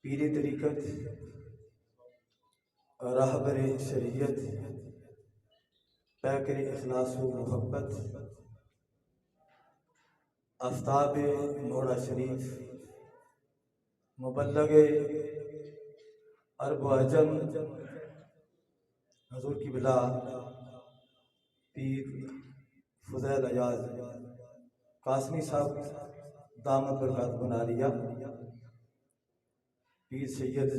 پیر طریقت، راہبر شریعت، پیکر اخلاص و محبت، آفتاب موڑا شریف، مبلغ عرب و عجم حضور کی بلا پیر فضیل ایاز قاسمی صاحب دامت برکات بناریہ، پیر سید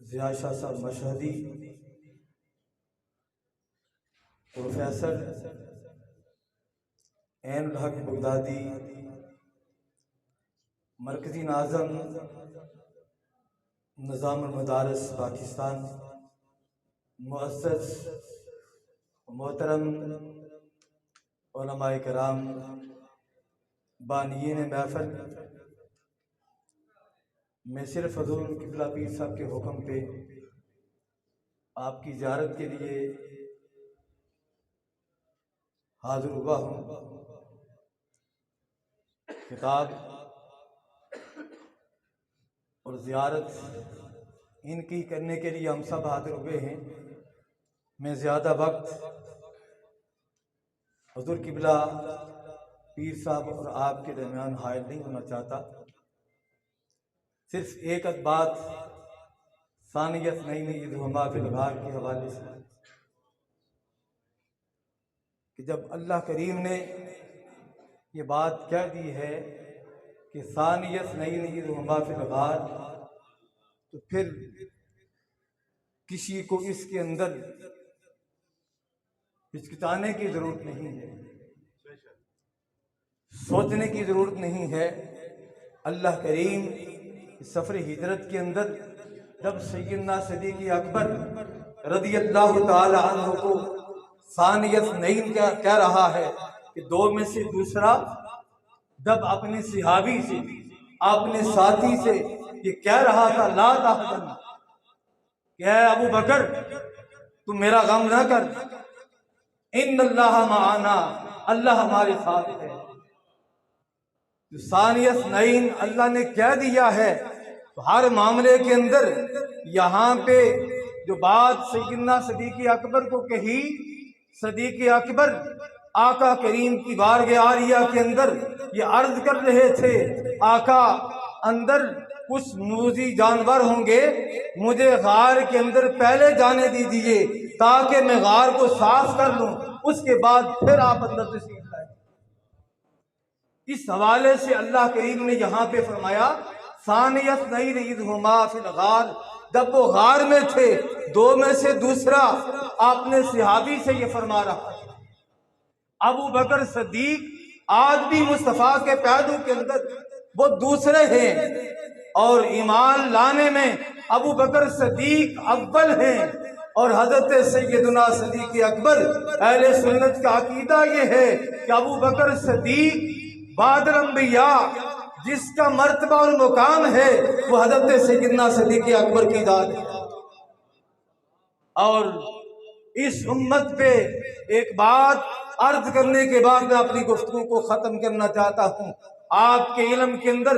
ضیاء شاہ صاحب مشہدی، پروفیسر عین الحق بغدادی، مرکزی ناظم نظام المدارس پاکستان، مؤسس محترم علماء کرام، بانیین محفل، میں صرف حضور قبلہ پیر صاحب کے حکم پہ آپ کی زیارت کے لیے حاضر ہوا ہوں۔ خطاب اور زیارت ان کی کرنے کے لیے ہم سب حاضر ہوئے ہیں۔ میں زیادہ وقت حضور قبلہ پیر صاحب اور آپ کے درمیان حائل نہیں ہونا چاہتا۔ صرف ایک بات ثانیت نہیں اذہما فی الغار کے حوالے سے کہ جب اللہ کریم نے یہ بات کہہ دی ہے کہ ثانیت نہیں اذہما فی الغار، تو پھر کسی کو اس کے اندر ہچکچانے کی ضرورت نہیں ہے، سوچنے کی ضرورت نہیں ہے۔ اللہ کریم سفر ہجرت کے اندر جب سیدنا صدیق اکبر رضی اللہ تعالی عنہ کو ثانیت نہیں کہہ رہا ہے کہ دو میں سے دوسرا، جب اپنے صحابی سے، اپنے ساتھی سے یہ کہہ رہا تھا لا تحزن، کہ اے ابو بکر تم میرا غم نہ کر، ان اللہ معنا، اللہ ہمارے ساتھ ہے۔ ثانیت نعین اللہ نے کہہ دیا ہے تو ہر معاملے کے اندر یہاں پہ جو بات سیدنا صدیق اکبر کو کہی، صدیق اکبر آقا کریم کی بارگاہ عالیہ کے اندر یہ عرض کر رہے تھے، آقا اندر کچھ موذی جانور ہوں گے، مجھے غار کے اندر پہلے جانے دیجیے تاکہ میں غار کو صاف کر لوں، اس کے بعد پھر آپ اندر تشریف لائیں۔ اس حوالے سے اللہ کریم نے یہاں پہ فرمایا ثانیت نہیں اذہما فی الغار، جب وہ غار میں تھے دو میں سے دوسرا اپنے صحابی سے یہ فرما رہا ہے۔ ابو بکر صدیق آج بھی مصطفیٰ کے پیدوں کے اندر وہ دوسرے ہیں، اور ایمان لانے میں ابو بکر صدیق اول ہیں، اور حضرت سیدنا صدیق اکبر اہل سنت کا عقیدہ یہ ہے کہ ابو بکر صدیق بعد الانبیاء جس کا مرتبہ اور مقام ہے وہ حضرت سیدنا صدیق اکبر کی ذات ہے۔ اور اس امت پہ ایک بات عرض کرنے کے بعد میں اپنی گفتگو کو ختم کرنا چاہتا ہوں، آپ کے علم کے اندر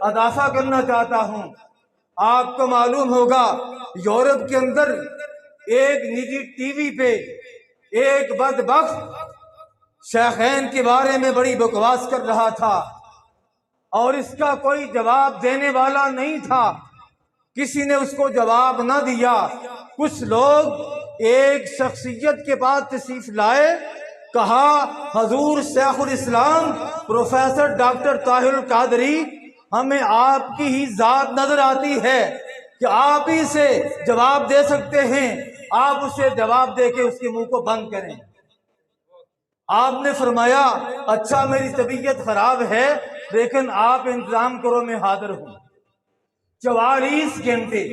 اضافہ کرنا چاہتا ہوں۔ آپ کو معلوم ہوگا یورپ کے اندر ایک نجی ٹی وی پہ ایک بدبخت شیخین کے بارے میں بڑی بکواس کر رہا تھا، اور اس کا کوئی جواب دینے والا نہیں تھا، کسی نے اس کو جواب نہ دیا۔ کچھ لوگ ایک شخصیت کے پاس تشریف لائے، کہا حضور شیخ الاسلام پروفیسر ڈاکٹر طاہر القادری، ہمیں آپ کی ہی ذات نظر آتی ہے کہ آپ ہی سے جواب دے سکتے ہیں، آپ اسے جواب دے کے اس کے منہ کو بند کریں۔ آپ نے فرمایا اچھا میری طبیعت خراب ہے لیکن آپ انتظام کرو میں حاضر ہوں۔ 44 گھنٹے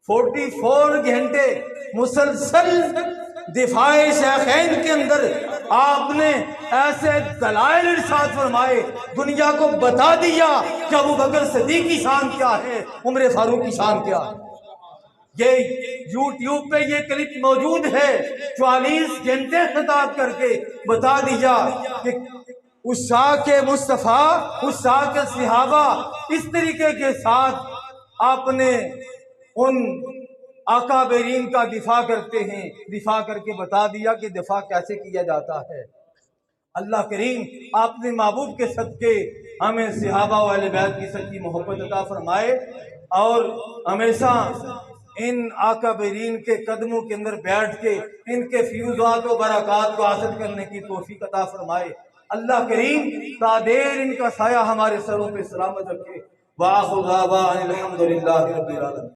44 گھنٹے مسلسل دفاع شیخین کے اندر آپ نے ایسے دلائل ارشاد فرمائے، دنیا کو بتا دیا کہ ابو بکر صدیق کی شان کیا ہے، عمر فاروق کی شان کیا ہے۔ یہ یوٹیوب پہ یہ کلپ موجود ہے، 44 گھنٹے خطاب کر کے بتا دیا کہ عشاق مصطفیٰ، عشاق صحابہ اس طریقے کے ساتھ آپ نے ان اکابرین کا دفاع کرتے ہیں، دفاع کر کے بتا دیا کہ دفاع کیسے کیا جاتا ہے۔ اللہ کریم آپ نے معبود کے صدقے ہمیں صحابہ و اہل بیت کی سچی محبت عطا فرمائے، اور ہمیشہ ان اکابرین کے قدموں کے اندر بیٹھ کے ان کے فیوزات و برکات کو حاصل کرنے کی توفیق عطا فرمائے۔ اللہ کریم تا دیر ان کا سایہ ہمارے سروں پہ سلامت رکھے۔ وآخر دعوانا الحمدللہ رب العالمین۔